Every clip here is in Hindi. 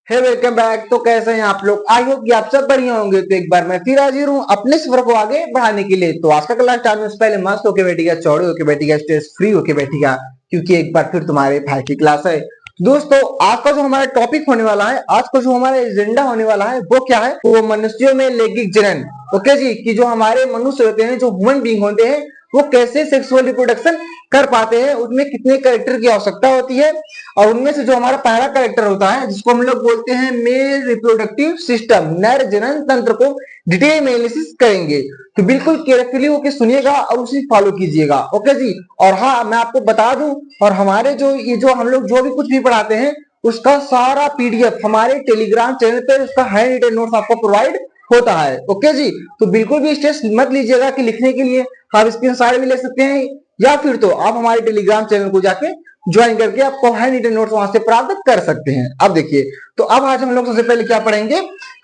हे वेलकम बैक। तो कैसे हैं आप लोग? आई होप कि आप सब बढ़िया होंगे। तो एक बार मैं फिर हाजिर हूँ अपने सफर को आगे बढ़ाने के लिए। तो आज का क्लास स्टार्ट होने से पहले मस्त होके बैठिएगा, चौड़े होके बैठिएगा, स्ट्रेस फ्री होके बैठिएगा, क्योंकि एक बार फिर तुम्हारे भाई की क्लास है। दोस्तों, आज का जो हमारा टॉपिक होने वाला है, आज का जो हमारा एजेंडा होने वाला है, वो क्या है? वो मनुष्यों में लैंगिक जनन। ओके जी, कि जो हमारे मनुष्य होते हैं, जो ह्यूमन बीइंग होते हैं, वो कैसे सेक्सुअल रिप्रोडक्शन कर पाते हैं, उनमें कितने कैरेक्टर की आवश्यकता होती है, और उनमें से जो हमारा पहला कैरेक्टर होता है, जिसको हम लोग बोलते हैं मेल रिप्रोडक्टिव सिस्टम, नर जनन तंत्र, को डिटेल में एनालिसिस करेंगे। तो बिल्कुल केयरफुली होकर सुनिएगा और उसे फॉलो कीजिएगा। ओके जी। और हाँ, मैं आपको बता दूं, और हमारे जो हम लोग जो भी कुछ भी पढ़ाते हैं, उसका सारा पीडीएफ हमारे टेलीग्राम चैनल पर, उसका हैंड रिटन नोट्स आपको प्रोवाइड होता है। ओके जी। तो बिल्कुल भी स्ट्रेस मत लीजिएगा कि लिखने के लिए आप स्क्रीनशॉट भी ले सकते हैं, या फिर तो आप हमारे टेलीग्राम चैनल को जाके ज्वाइन करके आपको हैंड रिटन नोट्स वहां से प्राप्त कर सकते हैं। अब देखिए, तो अब आज हम लोग सबसे पहले क्या पढ़ेंगे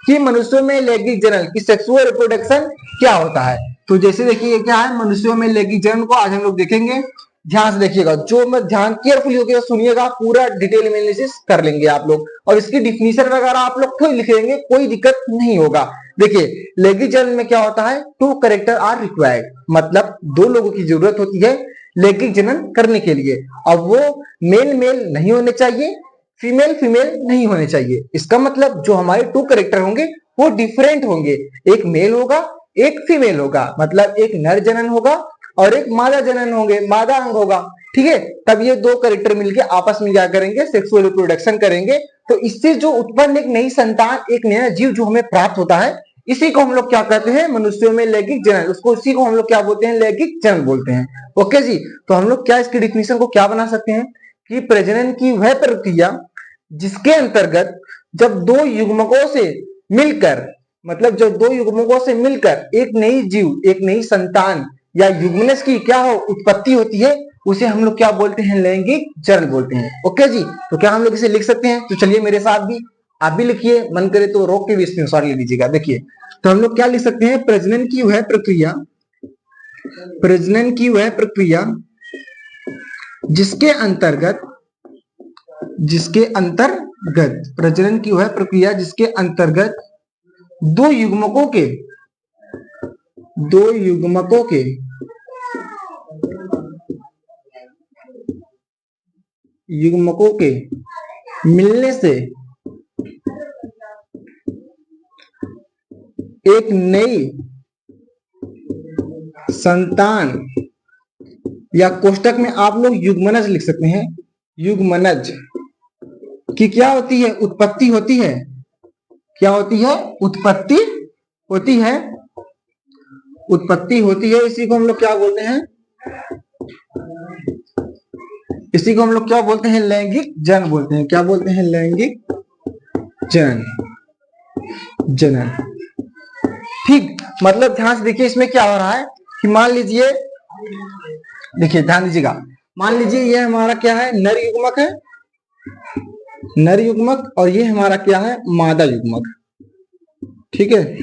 कि मनुष्यों में लैंगिक जनन की सेक्सुअल रिप्रोडक्शन क्या होता है। तो जैसे देखिए क्या है, मनुष्यों में लैंगिक जनन को आज हम लोग देखेंगे। ध्यान से देखिएगा, जो मैं ध्यान केयरफुली होकर सुनिएगा, पूरा डिटेल में एनालिसिस कर लेंगे आप लोग, और इसकी डिफिनीशन वगैरह आप लोग खुद लिख लेंगे, कोई दिक्कत नहीं होगा। देखिए, लैंगिक जनन में क्या होता है? टू कैरेक्टर आर रिक्वायर्ड, मतलब दो लोगों की जरूरत होती है लैंगिक जनन करने के लिए। अब वो मेल मेल नहीं होने चाहिए, फीमेल फीमेल नहीं होने चाहिए। इसका मतलब जो हमारे टू कैरेक्टर होंगे वो डिफरेंट होंगे, एक मेल होगा, एक फीमेल होगा, मतलब एक नर जनन होगा और एक मादा जनन होंगे, मादा अंग होगा। ठीक है, तब ये दो कैरेक्टर मिलके आपस में क्या करेंगे? सेक्सुअल रिप्रोडक्शन करेंगे। तो इससे जो उत्पन्न एक नई संतान, एक नया जीव जो हमें प्राप्त होता है, इसी को हम लोग क्या कहते हैं? मनुष्यों में लैंगिक जनन। उसको इसी को हम लोग क्या बोलते हैं? लैंगिक जनन बोलते हैं। ओके जी। तो हम लोग क्या इसकी डिफिनेशन को क्या बना सकते हैं कि प्रजनन की वह प्रक्रिया जिसके अंतर्गत जब दो युग्मकों से मिलकर, मतलब जब दो युग्मकों से मिलकर एक नई जीव, एक नई संतान या युग्मनज की क्या हो? उत्पत्ति होती है, उसे हम लोग क्या बोलते हैं? लैंगिक जनन बोलते हैं। ओके जी। तो क्या हम लोग इसे लिख सकते हैं? तो चलिए मेरे साथ भी, आप भी लिखिए, मन करे तो रोक के भी स्क्रीनशॉट ले लीजिएगा। देखिए, तो हम लोग क्या लिख सकते हैं? प्रजनन की वह प्रक्रिया, प्रजनन की वह प्रक्रिया जिसके अंतर्गत, जिसके अंतर्गत, प्रजनन की वह प्रक्रिया जिसके अंतर्गत दो युग्मकों के, दो युग्मकों के युग्मकों के मिलने से एक नई संतान, या कोष्टक में आप लोग युग्मनज लिख सकते हैं, युग्मनज की क्या होती है? उत्पत्ति होती है। क्या होती है? उत्पत्ति होती है, उत्पत्ति होती है। इसी को हम लोग क्या बोलते हैं? इसी को हम लोग क्या बोलते हैं? लैंगिक जनन बोलते हैं। क्या बोलते हैं? लैंगिक जनन, जनन। ठीक, मतलब ध्यान से देखिए, इसमें क्या हो रहा है कि मान लीजिए, देखिए ध्यान दीजिएगा, मान लीजिए ये हमारा क्या है? नर युग्मक है, नर युग्मक, और ये हमारा क्या है? मादा युग्मक। ठीक है,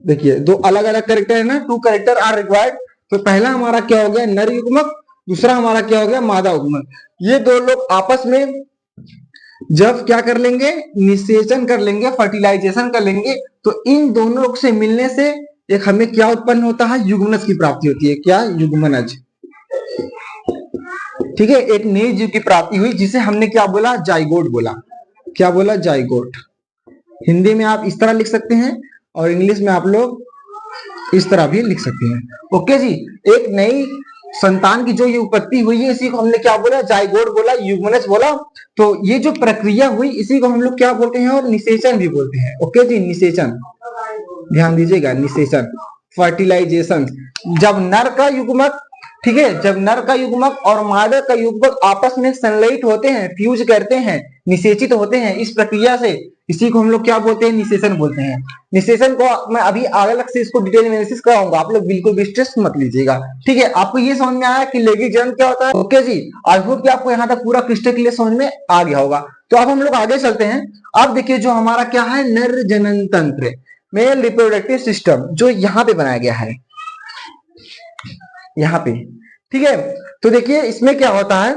देखिए दो अलग अलग कैरेक्टर है ना, टू कैरेक्टर आर रिक्वायर्ड। तो पहला हमारा क्या हो गया? नर युग्मक, दूसरा हमारा क्या हो गया? मादा युग्मक। ये दो लोग आपस में जब क्या कर लेंगे? निषेचन कर लेंगे, फर्टिलाइजेशन कर लेंगे, तो इन दोनों से मिलने से एक हमें क्या उत्पन्न होता है? युग्मनज की प्राप्ति होती है। क्या? युग्मनज। ठीक है, एक नई जीव की प्राप्ति हुई, जिसे हमने क्या बोला? जाइगोट बोला। क्या बोला? जाइगोट। हिंदी में आप इस तरह लिख सकते हैं, और इंग्लिश में आप लोग इस तरह भी लिख सकते हैं। ओके जी। एक नई संतान की जो ये उत्पत्ति हुई है, इसी को हमने क्या बोला? जाइगोट बोला, युग्मनज बोला। तो ये जो प्रक्रिया हुई, इसी को हम लोग क्या बोलते हैं? और निषेचन भी बोलते हैं। ओके जी, निषेचन। ध्यान दीजिएगा, निषेचन, फर्टिलाइजेशन। जब नर का युग्मक, ठीक है, जब नर का युग्मक और मादा का युग्मक आपस में संलयित होते हैं, फ्यूज करते हैं, निषेचित होते हैं इस प्रक्रिया से, इसी को हम लोग क्या बोलते हैं? निषेचन बोलते हैं। निषेचन को मैं अभी अलग से इसको डिटेल में एनालिसिस कराऊंगा, आप लोग बिल्कुल भी स्ट्रेस मत लीजिएगा। ठीक है, आपको ये समझ में आया कि लैंगिक जनन क्या होता है? ओके जी, आई होप कि आपको यहाँ तक पूरा क्रिस्टल क्लियर समझ में आ गया होगा। तो अब हम लोग आगे चलते हैं। अब देखिए, जो हमारा क्या है? नर जनन तंत्र, मेल रिप्रोडक्टिव सिस्टम, जो यहाँ पे बनाया गया है, यहाँ पे। ठीक है, तो देखिए इसमें क्या होता है?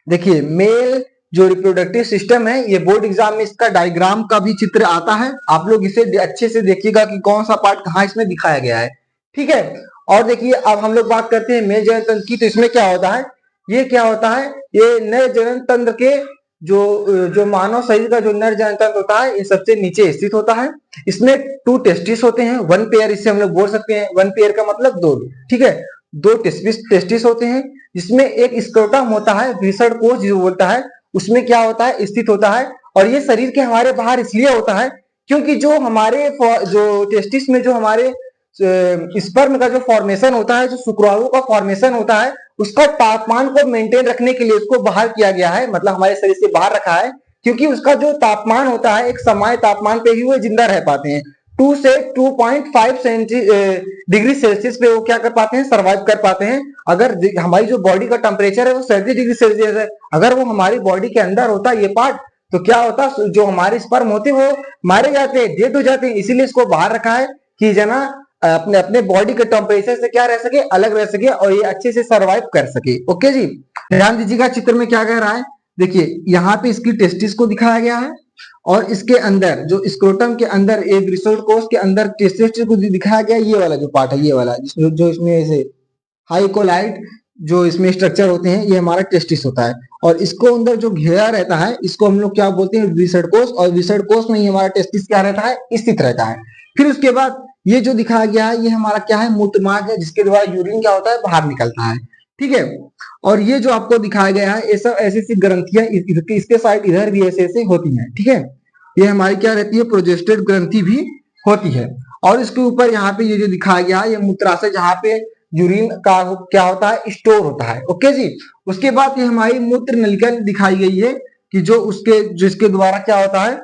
देखिए, मेल जो रिप्रोडक्टिव सिस्टम है, ये बोर्ड एग्जाम में इसका डायग्राम का भी चित्र आता है, आप लोग इसे अच्छे से देखिएगा कि कौन सा पार्ट कहाँ इसमें दिखाया गया है। ठीक है, और देखिए अब हम लोग बात करते हैं मेल जनन तंत्र की। तो इसमें क्या होता है, ये क्या होता है, ये नर जनन तंत्र के जो मानव शरीर का जो नर जनन तंत्र होता है, ये सबसे नीचे स्थित होता है। इसमें 2 टेस्टिस होते हैं, 1 पेयर इसे हम लोग बोल सकते हैं। 1 पेयर का मतलब 2, ठीक है, 2 टेस्टिस होते हैं, जिसमें एक स्क्रोटम होता है, वृषण कोश जो बोलता है, उसमें क्या होता है, स्थित होता है। और ये शरीर के हमारे बाहर इसलिए होता है क्योंकि जो हमारे जो टेस्टिस में जो हमारे स्पर्म का जो फॉर्मेशन होता है, जो शुक्राणु का फॉर्मेशन होता है, उसका तापमान को मेंटेन रखने के लिए उसको बाहर किया गया है, मतलब हमारे शरीर से बाहर रखा है, क्योंकि उसका जो तापमान होता है एक समय तापमान पे ही वो जिंदा रह पाते हैं। 2 से 2.5 डिग्री सेल्सियस पे वो क्या कर पाते हैं, सर्वाइव कर पाते हैं। अगर हमारी जो बॉडी का टेम्परेचर है वो 37 डिग्री सेल्सियस है, अगर वो हमारी बॉडी के अंदर होता ये पार्ट, तो क्या होता, जो हमारे स्पर्म होते हैं वो मारे जाते हैं, डेड हो जाते हैं। इसीलिए इसको बाहर रखा है कि जना अपने अपने बॉडी के टेम्परेचर से क्या रह सके, अलग रह सके, और ये अच्छे से सर्वाइव कर सके। ओके जी, ध्यान दीजिएगा चित्र में क्या कह रहा है। देखिए यहाँ पे इसकी टेस्टिस को दिखाया गया है, और इसके अंदर जो स्क्रोटम के अंदर एक वृषण कोश के अंदर टेस्टिस को दिखाया गया, ये वाला जो पार्ट है, ये वाला जो इसमें ऐसे हाइकोलाइट जो इसमें स्ट्रक्चर होते हैं, ये हमारा टेस्टिस होता है। और इसको अंदर जो घेरा रहता है, इसको हम लोग क्या बोलते हैं, वृषण कोश। और वृषण कोश में ही हमारा टेस्टिस क्या रहता है, स्थित रहता है। फिर उसके बाद ये जो दिखाया गया है, ये हमारा क्या है, मूत्रमार्ग है, जिसके द्वारा यूरिन क्या होता है, बाहर निकलता है। ठीक है, और ये जो आपको दिखाया गया है, ये सब ऐसी ऐसी ग्रंथियां इसके साइड इधर भी ऐसे ऐसे होती हैं। ठीक है, ये हमारी क्या रहती है, प्रोजेस्टेड ग्रंथि भी होती है। और इसके ऊपर यहाँ पे ये जो दिखाया गया है, ये मूत्राशय, जहाँ पे यूरिन का क्या होता है, स्टोर होता है। ओके जी, उसके बाद ये हमारी मूत्र नलिका दिखाई गई है कि जिसके द्वारा क्या होता है,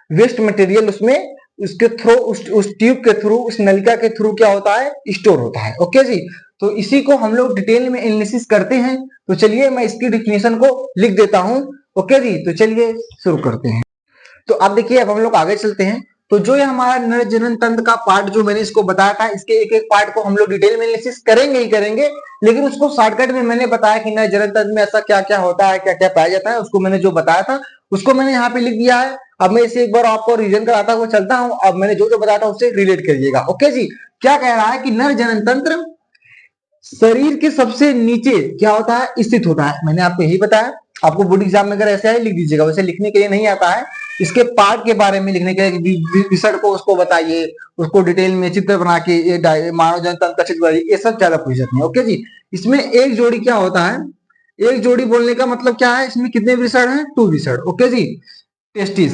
वेस्ट मटेरियल उसमें उसके थ्रू उस ट्यूब के थ्रू, उस नलिका के थ्रू क्या होता है, स्टोर होता है। ओके जी, तो इसी को हम लोग डिटेल में एनालिसिस करते हैं। तो चलिए मैं इसकी डिफिनेशन को लिख देता हूं। ओके जी, तो चलिए शुरू करते हैं। तो अब देखिए, अब हम लोग आगे चलते हैं। तो जो ये हमारा नर जनन तंत्र का पार्ट जो मैंने इसको बताया था, इसके एक एक पार्ट को हम लोग डिटेल में एनालिसिस करेंगे ही करेंगे, लेकिन उसको शॉर्टकट में मैंने बताया कि नर जनन तंत्र में ऐसा क्या क्या होता है, क्या क्या पाया जाता है, उसको मैंने जो बताया था उसको मैंने यहाँ पे लिख दिया है। अब मैं इसे एक बार आपको रिवीजन कराता हुआ चलता हूँ। अब मैंने जो जो बताया था उससे रिलेट करिएगा। ओके जी, क्या कह रहा है कि नर जनन तंत्र शरीर के सबसे नीचे क्या होता है, स्थित होता है। मैंने आपको यही बताया। आपको बोर्ड एग्जाम में अगर ऐसे आए लिख दीजिएगा, वैसे लिखने के लिए नहीं आता है, इसके पार्ट के बारे में लिखने के लिए विषण को उसको बताइए, उसको डिटेल में चित्र बना के मानव जनन तंत्र का चित्र बनाइए, ये सब ज्यादा पूछ जाते हैं। ओके जी, इसमें एक जोड़ी क्या होता है, एक जोड़ी बोलने का मतलब क्या है, इसमें कितने वृषण हैं, 2 वृषण। ओके जी, टेस्टिस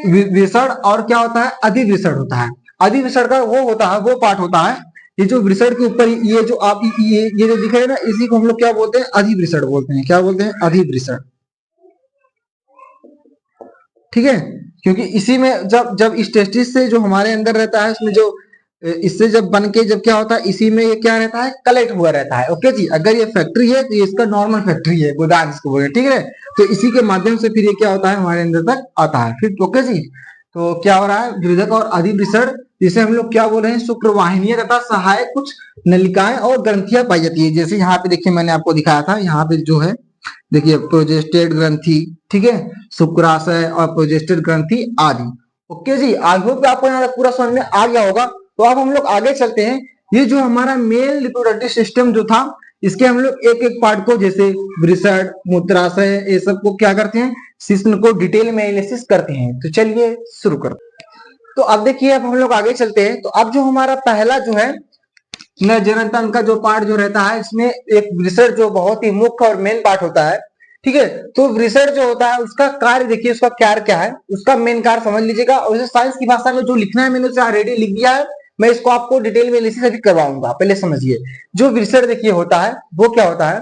वृषण, और क्या होता है, अधिवृषण होता है। अधिवृषण का वो होता है, वो पार्ट होता है, ये जो वृषण के ऊपर ये जो आप ये जो दिख रहे हैं ना, इसी को हम लोग क्या बोलते हैं, अधिवृषण बोलते हैं। क्या बोलते हैं, अधिवृषण। ठीक है, क्योंकि इसी में जब इस टेस्टिस से जो हमारे अंदर रहता है, उसमें जो इससे जब बन के जब क्या होता है, इसी में ये क्या रहता है, कलेक्ट हुआ रहता है। ओके जी, अगर ये फैक्ट्री है तो ये इसका नॉर्मल फैक्ट्री है, गोदाम इसको बोलते हैं। ठीक है, तो इसी के माध्यम से फिर ये क्या होता है, हमारे अंदर तक आता है फिर। ओके जी, तो क्या हो रहा है, विरोधक और अधिवृषण, जिसे हम लोग क्या बोल रहे हैं, शुक्रवाहिनियां तथा सहायक कुछ नलिकाएं और ग्रंथियां पाई जाती है। जैसे यहाँ पे देखिए, मैंने आपको दिखाया था, यहाँ पे जो है देखिए, प्रोजेस्टेड ग्रंथि, ठीक है, शुक्राशय और प्रोजेस्टेड ग्रंथि आदि। ओके जी, आई होप आपको यहाँ पूरा समझ में आ गया होगा। तो अब हम लोग आगे चलते हैं। ये जो हमारा मेल रिप्रोडक्टिव सिस्टम जो था, इसके हम लोग एक एक पार्ट को, जैसे वृषण, मूत्राशय, ये सब को क्या करते हैं, सिस्टम को डिटेल में एनालिसिस करते हैं। तो चलिए शुरू करते हैं। तो अब देखिए, अब हम लोग आगे चलते हैं। तो अब जो हमारा पहला जो है नर जनन तंत्र का जो पार्ट जो रहता है, इसमें एक वृषण जो बहुत ही मुख्य और मेन पार्ट होता है। ठीक है, तो वृषण जो होता है उसका कार्य देखिए, उसका कार्य क्या है, उसका मेन कार्य समझ लीजिएगा। और साइंस की भाषा में जो लिखना है मैंने उसे ऑलरेडी लिख दिया है, मैं इसको आपको डिटेल में एनालिसिस अभी करवाऊंगा। पहले समझिए, जो वृषण देखिए होता है, वो क्या होता है,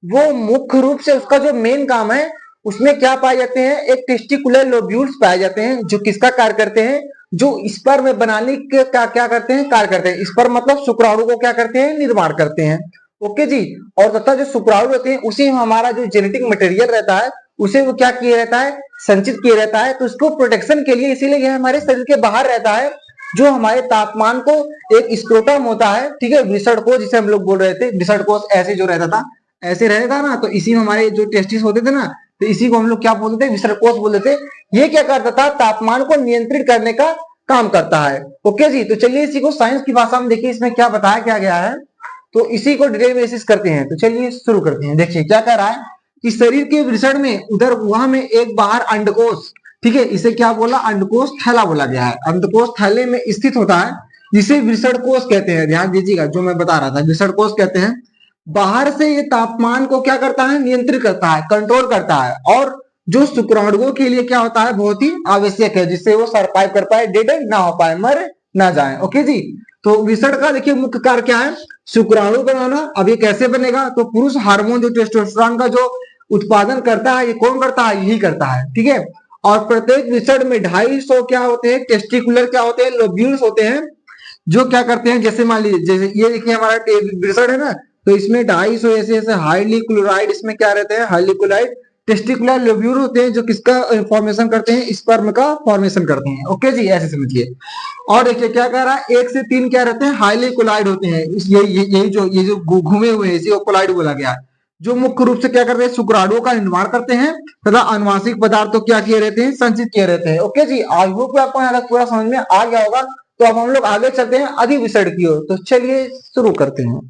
वो मुख्य रूप से उसका जो मेन काम है, उसमें क्या पाए जाते हैं, एक टेस्टिकुलर लोब्यूल्स पाए जाते हैं, जो किसका कार्य करते हैं, जो स्पर्म बनाने के क्या करते हैं, कार्य करते हैं। स्पर्म मतलब शुक्राणु को क्या करते हैं, निर्माण करते हैं। ओके जी, और तथा जो शुक्राणु रहते हैं, उसी में हमारा जो जेनेटिक मटेरियल रहता है, उसे वो क्या किया रहता है, संचित किया रहता है। तो उसको प्रोटेक्शन के लिए, इसीलिए यह हमारे शरीर के बाहर रहता है, जो हमारे तापमान को, एक स्क्रोटम होता है, ठीक है, वृषण कोश जिसे हम लोग बोल रहे थे, वृषण कोश ऐसे जो रहता था, ऐसे रहता था ना, तो इसी में हमारे जो टेस्टिस होते थे ना, तो इसी को हम लोग क्या बोलते थे, विसर्ग कोष बोलते थे। ये क्या करता था, तापमान को नियंत्रित करने का काम करता है। ओके जी, तो चलिए इसी को साइंस की भाषा में देखिए इसमें क्या बताया क्या गया है, तो इसी को डिटेल बेसिस करते हैं। तो चलिए शुरू करते हैं। देखिए क्या कह रहा है कि शरीर के वृषण में उधर गुहा में एक बाहर अंडकोश, ठीक है, इसे क्या बोला, अंडकोश थैला बोला गया है। अंडकोश थैले में स्थित होता है जिसे वृषण कोश कहते हैं। ध्यान दीजिएगा जो मैं बता रहा था, वृषण कोश कहते हैं। बाहर से ये तापमान को क्या करता है, नियंत्रित करता है, कंट्रोल करता है, और जो शुक्राणुओं के लिए क्या होता है, बहुत ही आवश्यक है, जिससे वो सरवाइव कर पाए, डेड ना हो पाए, मर ना जाए। ओके जी, तो वृषण का देखिए मुख्य कार्य क्या है, शुक्राणु बनाना। अब ये कैसे बनेगा, तो पुरुष हार्मोन जो टेस्टोस्टेरोन का जो उत्पादन करता है, ये कौन करता है, यही करता है, ठीक है। और प्रत्येक वृषण में 250 क्या होते हैं, टेस्टिकुलर क्या होते हैं, लोब्यूल्स होते हैं, जो क्या करते हैं, जैसे मान लीजिए, जैसे ये देखिए हमारा वृषण है ना, तो इसमें 250 ऐसे ऐसे हाईली क्लोराइड, इसमें क्या रहते हैं, हाईली क्लोराइड टेस्टिकुलर लोब्यूल होते हैं, जो किसका फॉर्मेशन करते हैं, स्पर्म का फॉर्मेशन करते हैं। ओके जी, ऐसे समझिए। और देखिए क्या कह रहा है, 1 से 3 क्या रहते हैं, हाईली कोलाइड होते हैं। ये जो घूमे हुए हैं, इसी को कोलाइड बोला गया है, जो मुख्य रूप से क्या करते हैं, शुक्राणुओं का निर्माण करते हैं तथा अनुवांशिक पदार्थों क्या किए रहते हैं, संचित किए रहते हैं। ओके जी, आई होप आपको यहाँ तक पूरा समझ में आ गया होगा। तो अब हम लोग आगे चलते हैं अधिविषण की ओर। तो चलिए शुरू करते हैं।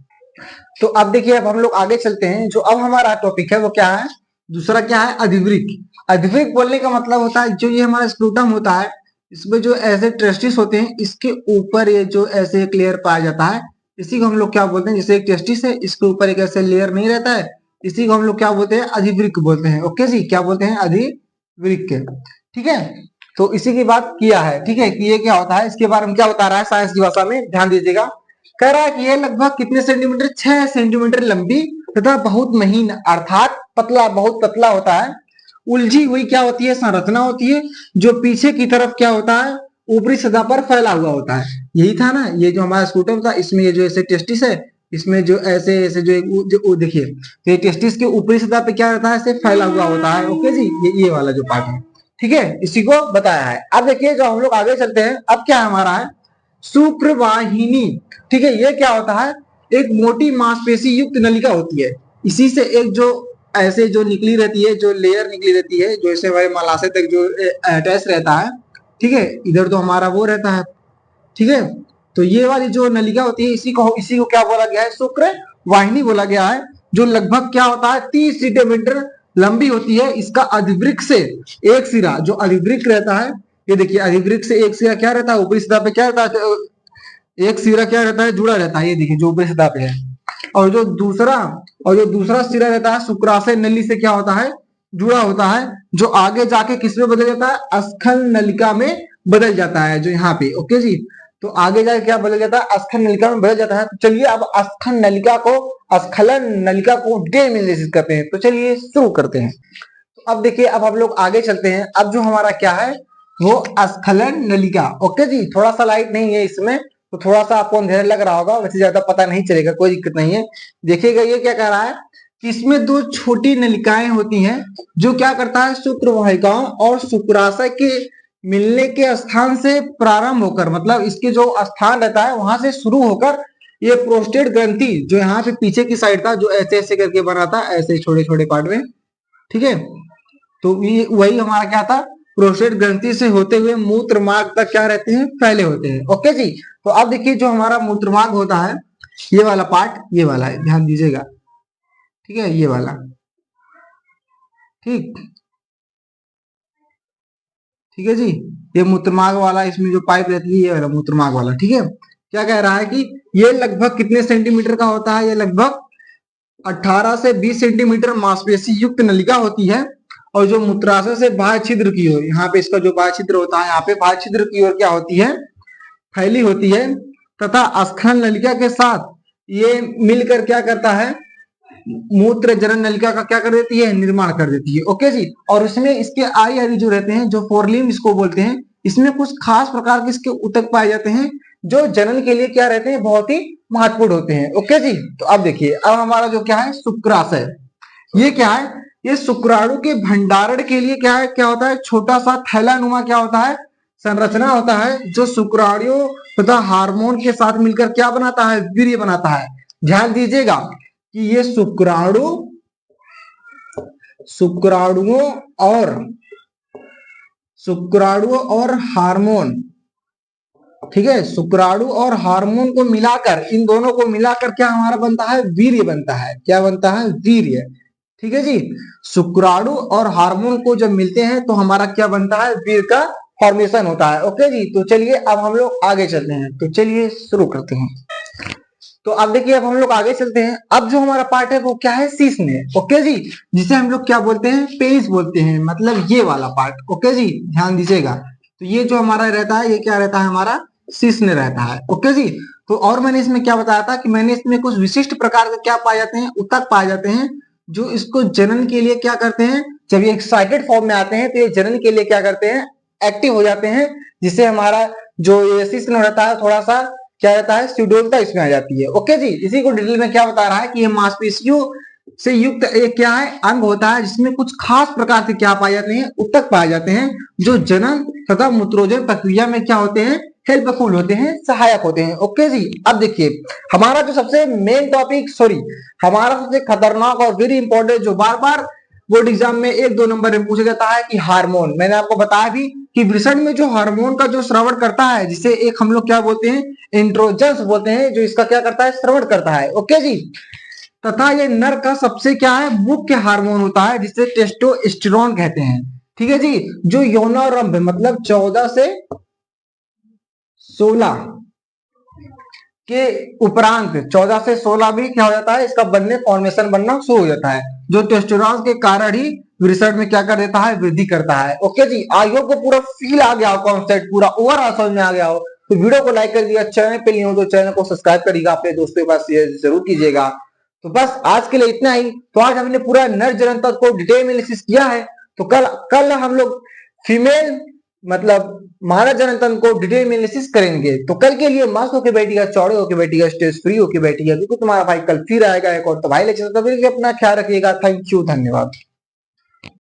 तो अब देखिए, अब हम लोग आगे चलते हैं। जो अब हमारा टॉपिक है वो क्या है, दूसरा क्या है, अधिवृक्क। अधिवृक्क बोलने का मतलब होता है, जो ये हमारा स्क्रूटम होता है, इसमें जो ऐसे टेस्टिस होते हैं, इसके ऊपर ये जो ऐसे एक लेयर पाया जाता है, इसी को हम लोग क्या बोलते हैं, जैसे एक टेस्टिस है, इसके ऊपर एक ऐसे लेयर नहीं रहता है, इसी को हम लोग क्या बोलते हैं, अधिवृक्क बोलते हैं। ओके जी, क्या बोलते हैं, अधिवृक्क, ठीक है। तो इसी की बात किया है, ठीक है, कि ये क्या होता है, इसके बारे में क्या बता रहा है साइंस की भाषा में, ध्यान दीजिएगा। कह रहा है कि ये लगभग कितने सेंटीमीटर, 6 सेंटीमीटर लंबी तथा बहुत महीन अर्थात पतला, बहुत पतला होता है। उलझी हुई क्या होती है, संरचना होती है, जो पीछे की तरफ क्या होता है, ऊपरी सतह पर फैला हुआ होता है। यही था ना, ये जो हमारा स्क्रूटम था, इसमें ये जो ऐसे टेस्टिस है, इसमें जो ऐसे ऐसे जो देखिए, तो ये टेस्टिस के ऊपरी सतह पे क्या रहता है, ऐसे फैला हुआ होता है। ओके जी, ये वाला जो पार्ट है, ठीक है, इसी को बताया है। अब देखिए, जो हम लोग आगे चलते हैं, अब क्या है हमारा है, शुक्रवाहिनी, ठीक है। ये क्या होता है, एक मोटी मांसपेशी युक्त नलिका होती है, इसी से एक जो ऐसे जो निकली रहती है, जो लेयर निकली रहती है, जो ऐसे हमारे मलाशय तक जो अटैच रहता है, ठीक है, इधर तो हमारा वो रहता है, ठीक है। तो ये वाली जो नलिका होती है, इसी को क्या बोला गया है, शुक्रवाहिनी बोला गया है, जो लगभग क्या होता है, 30 सेंटीमीटर लंबी होती है। इसका अधिवृक्क से एक सिरा, जो अधिवृक्क रहता है, ये देखिए, अधिवृक्क से एक सिरा क्या रहता है, ऊपरी सतह पे क्या रहता है, एक सिरा क्या रहता है, जुड़ा रहता है, ये देखिए जो ऊपरी सतह पे है। और जो दूसरा सिरा रहता है, शुक्राशय नली से क्या होता है, जुड़ा होता है, जो आगे जाके किस में बदल जाता है, अस्खल नलिका में बदल जाता है, जो यहाँ पे। ओके जी, तो आगे जाके क्या बदल जाता है, अस्खल नलिका में बदल जाता है। तो चलिए अब अस्खलन नलिका को डिटेल में विश्लेषित करते हैं। तो चलिए शुरू करते हैं। तो अब देखिए, अब हम लोग आगे चलते हैं। अब जो हमारा क्या है, वो अस्खलन नलिका। ओके जी, थोड़ा सा लाइट नहीं है इसमें, तो थोड़ा सा आपको अंधेरा लग रहा होगा, वैसे ज्यादा पता नहीं चलेगा, कोई दिक्कत नहीं है। देखिएगा, ये क्या कह रहा है कि इसमें 2 छोटी नलिकाएं होती हैं, जो क्या करता है, शुक्रवाहिकाओं और शुक्राशय के मिलने के स्थान से प्रारंभ होकर, मतलब इसके जो स्थान रहता है वहां से शुरू होकर, ये प्रोस्टेट ग्रंथि जो यहाँ पे पीछे की साइड था, जो ऐसे ऐसे करके बना था, ऐसे छोटे छोटे पार्ट में, ठीक है। तो ये वही हमारा क्या था, प्रोस्टेट ग्रंथि से होते हुए मूत्र मार्ग तक क्या रहते हैं, फैले होते हैं। ओके जी, तो अब देखिए, जो हमारा मूत्र मार्ग होता है, ये वाला पार्ट, ये वाला है, ध्यान दीजिएगा, ठीक है, ये वाला, ठीक ठीक है जी, ये मूत्रमार्ग वाला, इसमें जो पाइप रहती है, ये वाला मूत्रमार्ग वाला, ठीक है। क्या कह रहा है कि ये लगभग कितने सेंटीमीटर का होता है, ये लगभग 18 से 20 सेंटीमीटर मांसपेशी युक्त नलिका होती है। और जो मूत्राशय से बाह्य छिद्र की ओर, यहाँ पे इसका जो बाह्य छिद्र होता है, यहाँ पे बाह्य छिद्र की ओर क्या होती है, फैली होती है, तथा अस्खलन नलिका के साथ ये मिलकर क्या करता है, मूत्र जनन नलिका का क्या कर देती है, निर्माण कर देती है। ओके जी, और उसमें इसके आई आदि जो रहते हैं, जो फोरलिम्ब इसको बोलते हैं, इसमें कुछ खास प्रकार के इसके ऊतक पाए जाते हैं, जो जनन के लिए क्या रहते हैं, बहुत ही महत्वपूर्ण होते हैं। ओके जी, तो अब देखिए, अब हमारा जो क्या है, शुक्राशय, ये क्या है, ये शुक्राणु के भंडारण के लिए क्या है, क्या होता है, छोटा सा थैलानुमा क्या होता है, संरचना होता है, जो शुक्राणु तथा हार्मोन के साथ मिलकर क्या बनाता है, वीर्य बनाता है। ध्यान दीजिएगा कि ये शुक्राणु शुक्राणुओं और हार्मोन, ठीक है, शुक्राणु और हार्मोन को मिलाकर, इन दोनों को मिलाकर क्या हमारा बनता है, वीर्य बनता है। क्या बनता है, वीर्य। ठीक है जी, शुक्राणु और हार्मोन को जब मिलते हैं तो हमारा क्या बनता है, वीर्य का फॉर्मेशन होता है। ओके जी, तो चलिए अब हम लोग आगे चलते हैं, तो चलिए शुरू करते हैं। तो अब देखिए, अब हम लोग आगे चलते हैं। अब जो हमारा पार्ट है वो क्या है, शीश में। ओके जी, जिसे हम लोग क्या बोलते हैं, पेनिस बोलते हैं, मतलब ये वाला पार्ट। ओके जी, ध्यान दीजिएगा। तो ये जो हमारा रहता है, ये क्या रहता है, हमारा शीश में रहता है। ओके जी, तो और मैंने इसमें क्या बताया था कि मैंने इसमें कुछ विशिष्ट प्रकार के क्या पाए जाते हैं, ऊतक पाए जाते हैं, जो इसको जनन के लिए क्या करते हैं, जब ये एक्साइटेड फॉर्म में आते हैं तो ये जनन के लिए क्या करते हैं, एक्टिव हो जाते हैं, जिससे हमारा जो ये शीश में रहता है थोड़ा सा क्या रहता है, सुडोलता इसमें आ जाती है। ओके जी, इसी को डिटेल में क्या बता रहा है कि ये मांसपेशियों से युक्त एक क्या है, अंग होता है, जिसमें कुछ खास प्रकार से क्या पाए जाते हैं, ऊतक पाए जाते हैं, जो जनन तथा मूत्रोजन प्रक्रिया में क्या होते हैं, हेल्पफुल होते हैं, सहायक होते हैं। ओके जी, अब देखिए हमारा जो सबसे मेन टॉपिक, हमारा सबसे खतरनाक और वेरी इंपॉर्टेंट, जो बार बार बोर्ड एग्जाम में 1-2 नंबर में पूछा जाता है कि हार्मोन। मैंने आपको बताया भी कि वृषण में जो हार्मोन का जो श्रवण करता है, जिसे एक हम लोग क्या बोलते हैं, एंड्रोजन्स बोलते हैं, जो इसका क्या करता है, श्रवण करता है। ओके जी, तथा ये नर का सबसे क्या है, मुख्य हार्मोन होता है, जिसे टेस्टोस्टेरोन कहते हैं। ठीक है जी, जो यौनारंभ मतलब 14 से 16 के उपरांत, 14 से 16 भी क्या हो जाता है, इसका बनने फॉर्मेशन बनना शुरू हो जाता है, जो टेस्टोस्टेरोन के कारण ही वृषण में क्या कर देता है, वृद्धि करता है। ओके जी, आई होप को पूरा फील आ गया हो, कॉन्सेप्ट पूरा ओवरऑल समझ में आ गया हो। तो वीडियो को लाइक कर दिया, चैनल पे नहीं हो तो चैनल को सब्सक्राइब करिएगा, अपने दोस्तों के पास शेयर जरूर कीजिएगा। तो बस आज के लिए इतना ही। तो आज हमने पूरा नर जनन तंत्र को डिटेल में एनालिसिस किया है। तो कल हम लोग फीमेल मतलब मानव जनन तंत्र को डिटेल में एनालिसिस करेंगे। तो कल के लिए मस्त होके बैठिएगा, चौड़े होके बैठिएगा, स्ट्रेस फ्री होके बैठिएगा, क्योंकि तुम्हारा भाई कल फिर आएगा एक और। तो भाई लेक्चर, तब अपना ख्याल रखिएगा। थैंक यू, धन्यवाद।